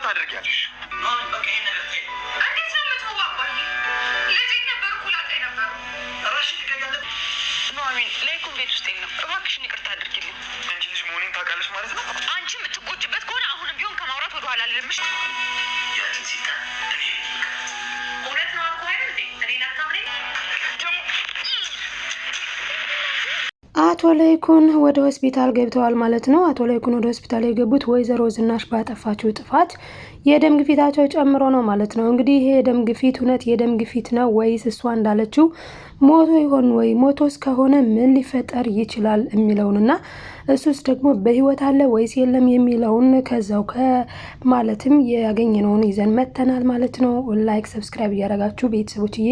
ታደርጊያለሽ? በቃ ይሄን ነገር ተይ። እንዴት ነው የምትሆው? አባዬ ልጄ ነበር እኮ ላጣኝ ነበር። እራስሽን ትገያለሽ። ኑሐሚን ለይኩን ቤት ውስጥ የለም። እባክሽን ይቅርታ አድርጊልኝ። አንቺ ልጅ መሆኔን ታውቃለሽ ማለት ነው። አንቺ የምትጎጂበት ከሆነ አሁንም ቢሆን ከማውራት ወደኋላ አልልምሽ። ያችን ሲታ እኔ እውነት ነው አልኩህ አይደል እንዴ? እኔን አታምነኝ ደግሞ። አቶ ለይኩን ወደ ሆስፒታል ገብተዋል ማለት ነው። አቶ ለይኩን ወደ ሆስፒታል የገቡት ወይዘሮ ዝናሽ ባጠፋችው ጥፋት የደም ግፊታቸው ጨምሮ ነው ማለት ነው። እንግዲህ ይሄ የደም ግፊት እውነት የደም ግፊት ነው ወይስ እሷ እንዳለችው ሞቶ ይሆን ወይ? ሞቶስ ከሆነ ምን ሊፈጠር ይችላል የሚለውንና እሱስ ደግሞ በህይወት አለ ወይስ የለም የሚለውን ከዛው ከማለትም ያገኘነውን ይዘን መተናል ማለት ነው። ላይክ ሰብስክራይብ እያደረጋችሁ ቤተሰቦችዬ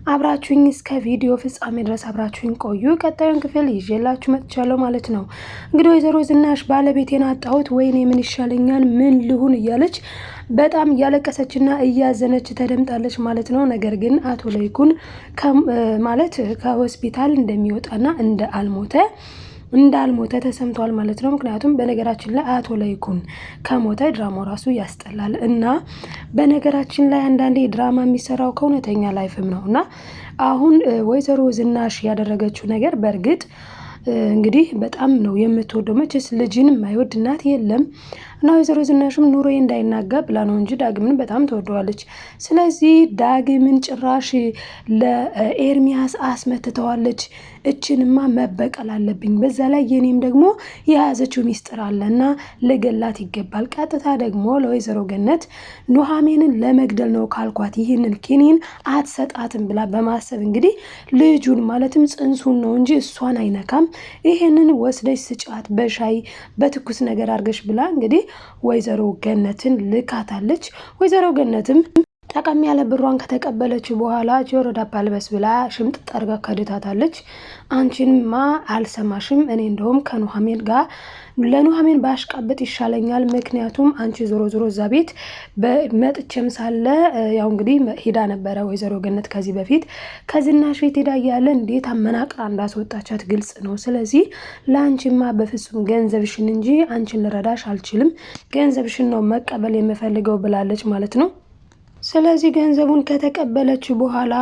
አብራችሁኝ እስከ ቪዲዮ ፍጻሜ ድረስ አብራችሁኝ ቆዩ። ቀጣዩን ክፍል ይዤላችሁ መጥቻለሁ ማለት ነው። እንግዲህ ወይዘሮ ዝናሽ ባለቤቴን አጣሁት፣ ወይኔ ምን ይሻለኛል፣ ምን ልሁን እያለች በጣም እያለቀሰችና እያዘነች ተደምጣለች ማለት ነው። ነገር ግን አቶ ለይኩን ማለት ከሆስፒታል እንደሚወጣና እንዳልሞተ ተሰምቷል ማለት ነው። ምክንያቱም በነገራችን ላይ አቶ ለይኩን ከሞተ ድራማው ራሱ ያስጠላል እና በነገራችን ላይ አንዳንዴ ድራማ የሚሰራው ከእውነተኛ ላይፍም ነው እና አሁን ወይዘሮ ዝናሽ ያደረገችው ነገር በእርግጥ እንግዲህ በጣም ነው የምትወደው። መቼስ ልጅን የማይወድ እናት የለም እና ወይዘሮ ዝናሽም ኑሮዬ እንዳይናጋ ብላ ነው እንጂ ዳግምን በጣም ትወደዋለች። ስለዚህ ዳግምን ጭራሽ ለኤርሚያስ አስመትተዋለች። እችንማ መበቀል አለብኝ፣ በዛ ላይ የኔም ደግሞ የያዘችው ሚስጥር አለ እና ልገላት ይገባል። ቀጥታ ደግሞ ለወይዘሮ ገነት ኑሐሚንን ለመግደል ነው ካልኳት ይህንን ኪኒን አትሰጣትም ብላ በማሰብ እንግዲህ ልጁን ማለትም ጽንሱን ነው እንጂ እሷን አይነካም፣ ይህንን ወስደሽ ስጫት በሻይ በትኩስ ነገር አድርገሽ ብላ እንግዲህ ወይዘሮ ገነትን ልካታለች። ወይዘሮ ገነትም ጠቀም ያለ ብሯን ከተቀበለች በኋላ ጆሮ ዳባ ልበስ ብላ ሽምጥ ጠርጋ ከድታታለች። አንቺንማ አልሰማሽም፣ እኔ እንደውም ከኑሐሚን ጋር ለኑሐሚን ባሽቃበጥ ይሻለኛል። ምክንያቱም አንቺ ዞሮ ዞሮ እዛ ቤት በመጥቼም ሳለ ያው እንግዲህ ሄዳ ነበረ ወይዘሮ ገነት ከዚህ በፊት ከዝናሽ ቤት ሄዳ እያለ እንዴት አመናቅራ እንዳስወጣቻት ግልጽ ነው። ስለዚህ ለአንቺማ በፍጹም ገንዘብሽን እንጂ አንቺን ልረዳሽ አልችልም፣ ገንዘብሽን ነው መቀበል የምፈልገው ብላለች ማለት ነው። ስለዚህ ገንዘቡን ከተቀበለች በኋላ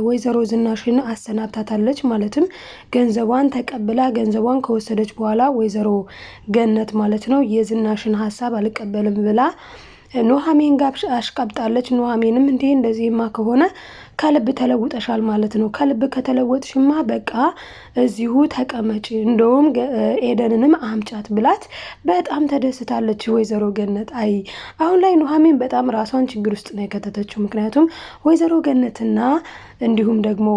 ወይዘሮ ዝናሽን አሰናብታታለች። ማለትም ገንዘቧን ተቀብላ ገንዘቧን ከወሰደች በኋላ ወይዘሮ ገነት ማለት ነው የዝናሽን ሀሳብ አልቀበልም ብላ ኑሐሚን ጋር አሽቃብጣለች። ኑሐሚንም እንዴ እንደዚህማ ከሆነ ከልብ ተለውጠሻል ማለት ነው፣ ከልብ ከተለወጥሽማ በቃ እዚሁ ተቀመጭ፣ እንደውም ኤደንንም አምጫት ብላት በጣም ተደስታለች ወይዘሮ ገነት። አይ አሁን ላይ ኑሐሚን በጣም ራሷን ችግር ውስጥ ነው የከተተችው። ምክንያቱም ወይዘሮ ገነትና እንዲሁም ደግሞ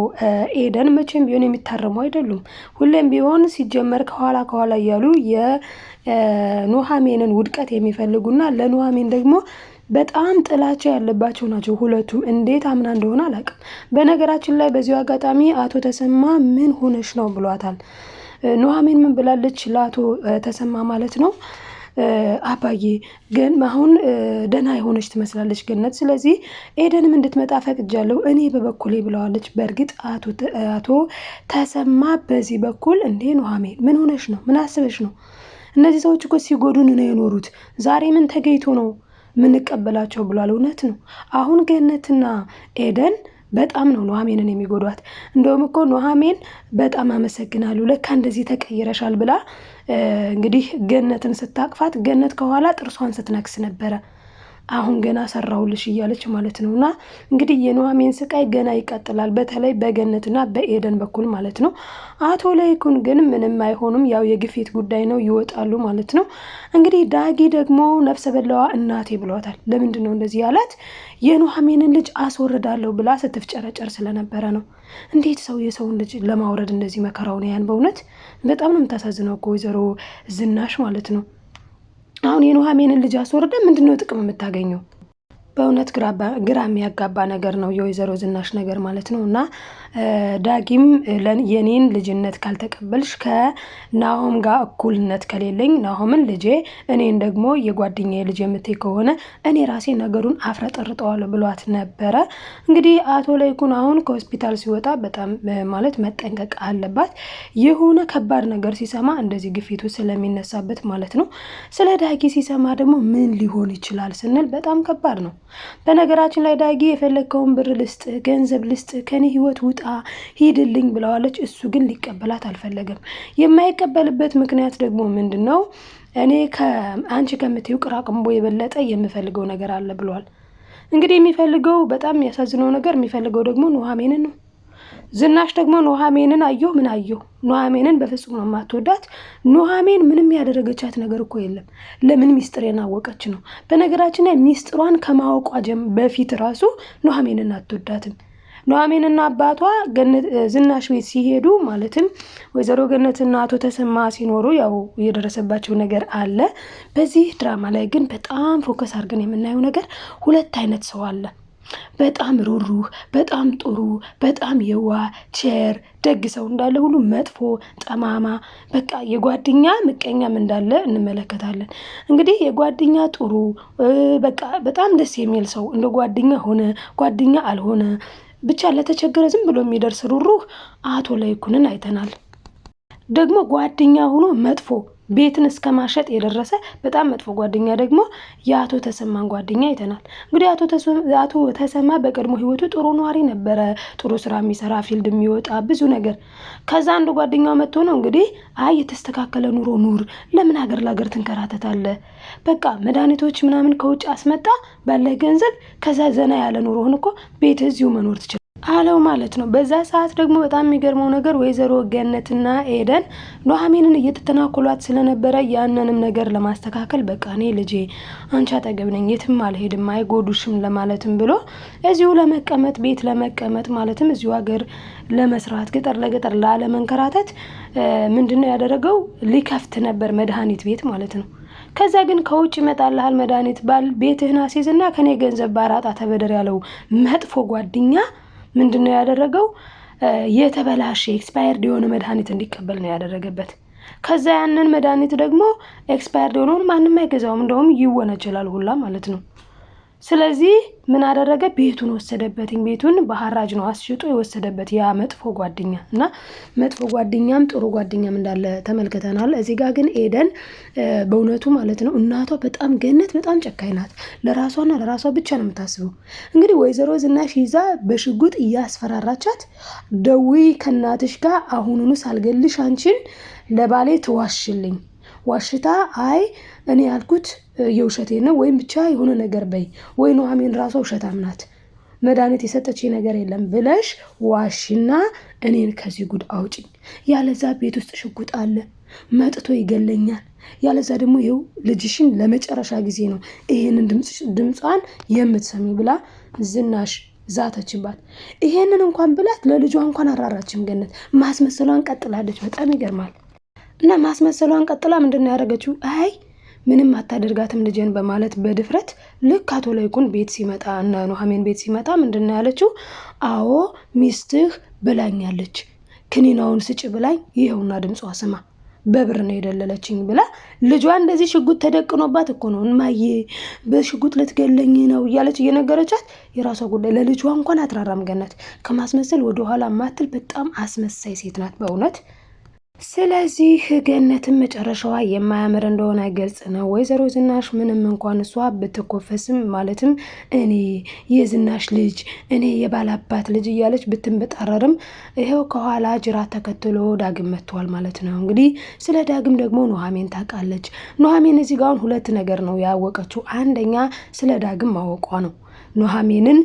ኤደን መቼም ቢሆን የሚታረሙ አይደሉም። ሁሌም ቢሆን ሲጀመር ከኋላ እያሉ የኑሐሚንን ውድቀት የሚፈልጉና ለኑሐሚን ደግሞ በጣም ጥላቻ ያለባቸው ናቸው ሁለቱም። እንዴት አምና እንደሆነ አላውቅም። በነገራችን ላይ በዚሁ አጋጣሚ አቶ ተሰማ ምን ሆነሽ ነው ብሏታል። ኑሐሚን ምን ብላለች ለአቶ ተሰማ ማለት ነው? አባዬ ግን አሁን ደህና የሆነች ትመስላለች ገነት፣ ስለዚህ ኤደንም እንድትመጣ ፈቅጃለሁ እኔ በበኩሌ ብለዋለች። በእርግጥ አቶ ተሰማ በዚህ በኩል እንዴ ኑሐሚን ምን ሆነሽ ነው? ምን አስበሽ ነው? እነዚህ ሰዎች እኮ ሲጎዱን ነው የኖሩት፣ ዛሬ ምን ተገይቶ ነው ምንቀበላቸው ብሏል። እውነት ነው። አሁን ገነትና ኤደን በጣም ነው ኑሐሚንን የሚጎዷት። እንደውም እኮ ኑሐሚን በጣም አመሰግናለሁ ለካ እንደዚህ ተቀይረሻል ብላ እንግዲህ ገነትን ስታቅፋት ገነት ከኋላ ጥርሷን ስትነክስ ነበረ። አሁን ገና ሰራውልሽ እያለች ማለት ነውና እንግዲህ የኑሐሚን ስቃይ ገና ይቀጥላል፣ በተለይ በገነትና በኤደን በኩል ማለት ነው። አቶ ለይኩን ግን ምንም አይሆኑም፣ ያው የግፊት ጉዳይ ነው፣ ይወጣሉ ማለት ነው። እንግዲህ ዳጊ ደግሞ ነፍሰ በላዋ እናቴ ብሏታል። ለምንድን ነው እንደዚህ ያላት? የኑሐሚንን ልጅ አስወርዳለሁ ብላ ስትፍጨረጨር ስለነበረ ነው። እንዴት ሰው የሰውን ልጅ ለማውረድ እንደዚህ መከራውን ያን? በእውነት በጣም ነው የምታሳዝነው እኮ ወይዘሮ ዝናሽ ማለት ነው። አሁን የኑሐሚንን ልጅ አስወርደ ምንድነው ጥቅም የምታገኘው? በእውነት ግራ የሚያጋባ ነገር ነው የወይዘሮ ዝናሽ ነገር ማለት ነው። እና ዳጊም የኔን ልጅነት ካልተቀበልሽ ከናሆም ጋር እኩልነት ከሌለኝ ናሆምን ልጄ እኔን ደግሞ የጓደኛዬ ልጅ የምትይ ከሆነ እኔ ራሴ ነገሩን አፍረጠርጠዋለሁ ብሏት ነበረ። እንግዲህ አቶ ለይኩን አሁን ከሆስፒታል ሲወጣ በጣም ማለት መጠንቀቅ አለባት። የሆነ ከባድ ነገር ሲሰማ እንደዚህ ግፊቱ ስለሚነሳበት ማለት ነው። ስለ ዳጊ ሲሰማ ደግሞ ምን ሊሆን ይችላል ስንል በጣም ከባድ ነው። በነገራችን ላይ ዳጊ የፈለግከውን ብር ልስጥ፣ ገንዘብ ልስጥ፣ ከኔ ህይወት ውጣ ሂድልኝ ብለዋለች። እሱ ግን ሊቀበላት አልፈለገም። የማይቀበልበት ምክንያት ደግሞ ምንድን ነው? እኔ አንቺ ከምትይው ቅራቅንቦ የበለጠ የምፈልገው ነገር አለ ብሏል። እንግዲህ የሚፈልገው በጣም የሚያሳዝነው ነገር የሚፈልገው ደግሞ ኑሐሚንን ነው። ዝናሽ ደግሞ ኑሐሚንን ምን አየሁ? ኑሐሚንን በፍጹም ነው የማትወዳት። ኑሐሚን ምንም ያደረገቻት ነገር እኮ የለም። ለምን ሚስጥሬን አወቀች ነው። በነገራችን ላይ ሚስጥሯን ከማወቋ በፊት ራሱ ኑሐሚንን አትወዳትም። ኑሐሚንና አባቷ ዝናሽ ቤት ሲሄዱ ማለትም ወይዘሮ ገነትና አቶ ተሰማ ሲኖሩ ያው የደረሰባቸው ነገር አለ። በዚህ ድራማ ላይ ግን በጣም ፎከስ አድርገን የምናየው ነገር ሁለት አይነት ሰው አለ። በጣም ሩሩህ፣ በጣም ጥሩ፣ በጣም የዋህ ቸር ደግ ሰው እንዳለ ሁሉ መጥፎ ጠማማ፣ በቃ የጓደኛ ምቀኛም እንዳለ እንመለከታለን። እንግዲህ የጓደኛ ጥሩ በቃ በጣም ደስ የሚል ሰው እንደ ጓደኛ ሆነ ጓደኛ አልሆነ ብቻ ለተቸገረ ዝም ብሎ የሚደርስ ሩሩህ አቶ ለይኩንን አይተናል። ደግሞ ጓደኛ ሆኖ መጥፎ ቤትን እስከ ማሸጥ የደረሰ በጣም መጥፎ ጓደኛ ደግሞ የአቶ ተሰማን ጓደኛ አይተናል። እንግዲህ አቶ ተሰማ በቀድሞ ህይወቱ ጥሩ ነዋሪ ነበረ፣ ጥሩ ስራ የሚሰራ ፊልድ የሚወጣ ብዙ ነገር። ከዛ አንድ ጓደኛው መጥቶ ነው እንግዲህ የተስተካከለ ኑሮ ኑር፣ ለምን ሀገር ለሀገር ትንከራተታለ፣ በቃ መድኃኒቶች ምናምን ከውጭ አስመጣ ባለ ገንዘብ፣ ከዛ ዘና ያለ ኑሮህን እኮ ቤት እዚሁ መኖር ትችላል አለው ማለት ነው። በዛ ሰዓት ደግሞ በጣም የሚገርመው ነገር ወይዘሮ ገነትና ኤደን ኑሐሚንን እየተተናኮሏት ስለነበረ ያንንም ነገር ለማስተካከል በቃ እኔ ልጄ አንቺ አጠገብ ነኝ፣ የትም አልሄድም፣ አይጎዱሽም ለማለትም ብሎ እዚሁ ለመቀመጥ ቤት ለመቀመጥ ማለትም እዚሁ ሀገር ለመስራት ገጠር ለገጠር ላለመንከራተት ምንድነው ያደረገው? ሊከፍት ነበር መድኃኒት ቤት ማለት ነው። ከዛ ግን ከውጭ ይመጣልሃል መድኃኒት ቤትህን አስይዝና ከኔ ገንዘብ ባራጣ ተበደር ያለው መጥፎ ጓደኛ ምንድነው ያደረገው? የተበላሸ ኤክስፓየርድ የሆነ መድኃኒት እንዲቀበል ነው ያደረገበት። ከዛ ያንን መድኃኒት ደግሞ ኤክስፓየርድ የሆነውን ማንም አይገዛውም፣ እንደውም ይወነጀላል ሁላ ማለት ነው። ስለዚህ ምን አደረገ? ቤቱን ወሰደበትኝ። ቤቱን በሐራጅ ነው አስሽጦ የወሰደበት ያ መጥፎ ጓደኛ እና መጥፎ ጓደኛም ጥሩ ጓደኛም እንዳለ ተመልክተናል። እዚህ ጋር ግን ኤደን በእውነቱ ማለት ነው እናቷ በጣም ገነት በጣም ጨካኝ ናት። ለራሷና ለራሷ ብቻ ነው የምታስበው። እንግዲህ ወይዘሮ ዝናሽ ይዛ በሽጉጥ እያስፈራራቻት ደውይ ከእናትሽ ጋር አሁኑኑ ሳልገልሽ አንቺን ለባሌ ትዋሽልኝ ዋሽታ አይ እኔ ያልኩት የውሸቴ ነው ወይም ብቻ የሆነ ነገር በይ ወይ ኑሐሚን ራሷ ውሸታም ናት መድኃኒት የሰጠች ነገር የለም ብለሽ ዋሽና እኔን ከዚህ ጉድ አውጪኝ፣ ያለዛ ቤት ውስጥ ሽጉጥ አለ መጥቶ ይገለኛል፣ ያለዛ ደግሞ ይኸው ልጅሽን ለመጨረሻ ጊዜ ነው ይሄንን ድምጿን የምትሰሚ ብላ ዝናሽ ዛተችባት። ይሄንን እንኳን ብላት ለልጇ እንኳን አራራችም። ገነት ማስመሰሏን ቀጥላለች። በጣም ይገርማል። እና ማስመሰሏን ቀጥላ ምንድነው ያደረገችው? አይ ምንም አታደርጋትም ልጅን በማለት በድፍረት ልክ አቶ ለይኩን ቤት ሲመጣ እና ኑሐሚን ቤት ሲመጣ ምንድነው ያለችው? አዎ ሚስትህ ብላኛለች፣ ክኒናውን ስጭ ብላኝ ይኸውና ድምጿ ስማ፣ በብር ነው የደለለችኝ ብላ ልጇ እንደዚህ ሽጉጥ ተደቅኖባት እኮ ነው እማዬ በሽጉጥ ልትገለኝ ነው እያለች እየነገረቻት የራሷ ጉዳይ። ለልጇ እንኳን አትራራም ገነት። ከማስመሰል ወደኋላ ማትል በጣም አስመሳይ ሴት ናት በእውነት። ስለዚህ ገነትን መጨረሻዋ የማያምር እንደሆነ ግልጽ ነው። ወይዘሮ ዝናሽ ምንም እንኳን እሷ ብትኮፈስም ማለትም እኔ የዝናሽ ልጅ እኔ የባላባት ልጅ እያለች ብትንበጣረርም ይኸው ከኋላ ጅራት ተከትሎ ዳግም መጥቷል ማለት ነው። እንግዲህ ስለ ዳግም ደግሞ ኑሐሚን ታውቃለች። ኑሐሚን እዚህ ጋር ሁለት ነገር ነው ያወቀችው። አንደኛ ስለ ዳግም ማወቋ ነው ኑሐሚንን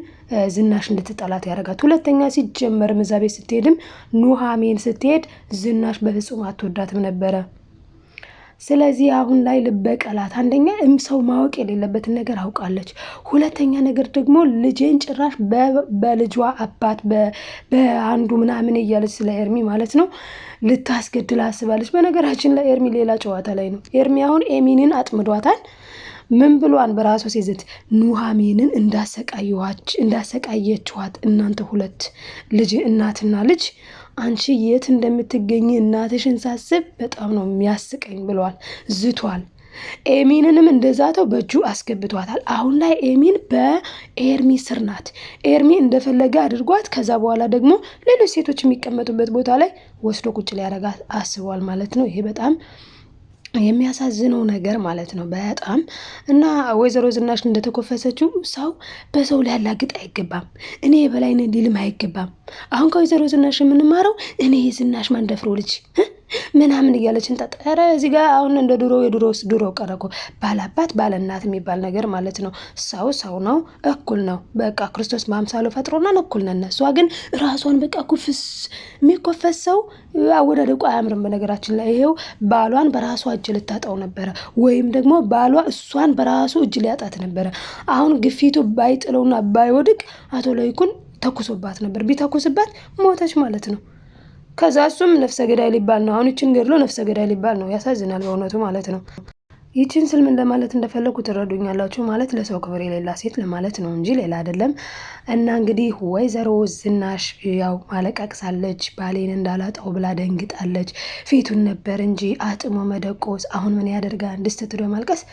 ዝናሽ እንድትጠላት ያደርጋት። ሁለተኛ ሲጀመር እዛ ቤት ስትሄድም ኑሐሚን ስትሄድ ዝናሽ በፍጹም አትወዳትም ነበረ። ስለዚህ አሁን ላይ ልበቀላት። አንደኛ ሰው ማወቅ የሌለበትን ነገር አውቃለች። ሁለተኛ ነገር ደግሞ ልጄን ጭራሽ በልጇ አባት በአንዱ ምናምን እያለች ስለ ኤርሚ ማለት ነው ልታስገድል አስባለች። በነገራችን ላይ ኤርሚ ሌላ ጨዋታ ላይ ነው። ኤርሚ አሁን ኤሚንን አጥምዷታል። ምን ብሏን በራሱ ሲዝት ኑሐሚንን እንዳሰቃየችኋት እናንተ ሁለት ልጅ እናትና ልጅ አንቺ የት እንደምትገኝ እናትሽን ሳስብ በጣም ነው የሚያስቀኝ ብሏል፣ ዝቷል። ኤሚንንም እንደዛተው በእጁ አስገብቷታል። አሁን ላይ ኤሚን በኤርሚ ስር ናት። ኤርሚ እንደፈለገ አድርጓት ከዛ በኋላ ደግሞ ሌሎች ሴቶች የሚቀመጡበት ቦታ ላይ ወስዶ ቁጭ ሊያረጋት አስቧል ማለት ነው። ይሄ በጣም የሚያሳዝነው ነገር ማለት ነው በጣም እና ወይዘሮ ዝናሽ እንደተኮፈሰችው ሰው በሰው ሊያላግጥ አይገባም። እኔ የበላይ ነኝ ሊልም አይገባም። አሁን ከወይዘሮ ዝናሽ የምንማረው እኔ የዝናሽ ማንደፍሮ ልጅ ምናምን እያለች እንጠጠረ እዚህ ጋር አሁን እንደ ድሮ ቀረኮ ባላባት ባለእናት የሚባል ነገር ማለት ነው። ሰው ነው፣ እኩል ነው። በቃ ክርስቶስ በአምሳሉ ፈጥሮናል፣ እኩል ነን። እሷ ግን ራሷን በቃ ኩፍስ የሚኮፈስ ሰው አወዳደቁ አያምርም። በነገራችን ላይ ይሄው ባሏን በራሷ እጅ ልታጣው ነበረ፣ ወይም ደግሞ ባሏ እሷን በራሱ እጅ ሊያጣት ነበረ። አሁን ግፊቱ ባይጥለውና ባይወድቅ አቶ ለይኩን ተኩሶባት ነበር። ቢተኩስባት ሞተች ማለት ነው። ከዛ እሱም ነፍሰ ገዳይ ሊባል ነው። አሁን ይችን ገድሎ ነፍሰ ገዳይ ሊባል ነው። ያሳዝናል በእውነቱ ማለት ነው። ይችን ስል ምን ለማለት እንደፈለኩ ትረዱኛላችሁ። ማለት ለሰው ክብር የሌላ ሴት ለማለት ነው እንጂ ሌላ አይደለም። እና እንግዲህ ወይዘሮ ዝናሽ ያው ማለቃቅሳለች። ባሌን እንዳላጣው ብላ ደንግጣለች። ፊቱን ነበር እንጂ አጥሞ መደቆስ አሁን ምን ያደርጋል? ድስት ትዶ ማልቀስ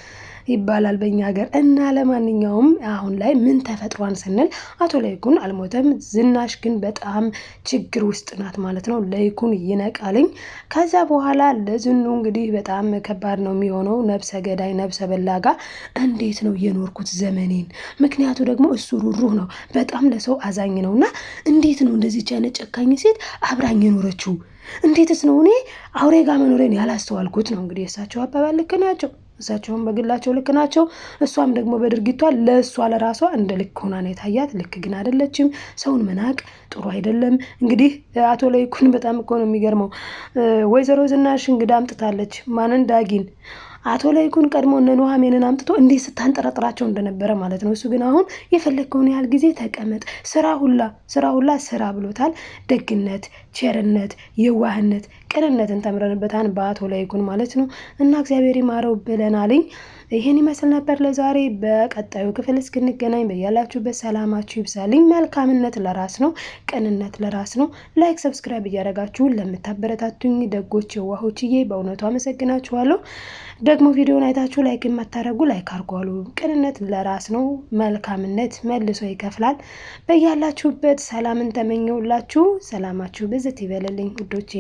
ይባላል በእኛ ሀገር። እና ለማንኛውም አሁን ላይ ምን ተፈጥሯን ስንል አቶ ለይኩን አልሞተም። ዝናሽ ግን በጣም ችግር ውስጥ ናት ማለት ነው። ለይኩን ይነቃልኝ። ከዛ በኋላ ለዝኑ እንግዲህ በጣም ከባድ ነው የሚሆነው። ነብሰ ገዳይ ነብሰ በላጋ እንዴት ነው የኖርኩት ዘመኔን? ምክንያቱ ደግሞ እሱ ሩሩህ ነው፣ በጣም ለሰው አዛኝ ነው። እና እንዴት ነው እንደዚህ አይነት ጨካኝ ሴት አብራኝ የኖረችው? እንዴትስ ነው እኔ አውሬ ጋር መኖሬን ያላስተዋልኩት ነው። እንግዲህ የእሳቸው አባባል ልክ ናቸው። እሳቸውን በግላቸው ልክ ናቸው። እሷም ደግሞ በድርጊቷ ለእሷ ለራሷ እንደ ልክ ሆና ነው የታያት። ልክ ግን አይደለችም። ሰውን መናቅ ጥሩ አይደለም። እንግዲህ አቶ ለይኩን በጣም እኮ ነው የሚገርመው። ወይዘሮ ዝናሽ እንግዳ አምጥታለች። ማንን? ዳጊን። አቶ ለይኩን ቀድሞ እነ ኑሐሚንን አምጥቶ እንዴት ስታንጠረጥራቸው እንደነበረ ማለት ነው። እሱ ግን አሁን የፈለግከውን ያህል ጊዜ ተቀመጥ፣ ስራ ሁላ ስራ ብሎታል። ደግነት፣ ቸርነት፣ የዋህነት፣ ቅንነትን ተምረንበታን በአቶ ለይኩን ማለት ነው። እና እግዚአብሔር ይማረው ብለናልኝ። ይህን ይመስል ነበር ለዛሬ። በቀጣዩ ክፍል እስክንገናኝ በያላችሁበት ሰላማችሁ ይብዛልኝ። መልካምነት ለራስ ነው፣ ቅንነት ለራስ ነው። ላይክ ሰብስክራይብ እያደረጋችሁ ለምታበረታቱኝ ደጎች የዋሆችዬ በእውነቱ አመሰግናችኋለሁ። ደግሞ ቪዲዮን አይታችሁ ላይክ የማታረጉ ላይክ አርጓሉ። ቅንነት ለራስ ነው። መልካምነት መልሶ ይከፍላል። በያላችሁበት ሰላምን ተመኘውላችሁ። ሰላማችሁ ብዝት ይበልልኝ ውዶቼ።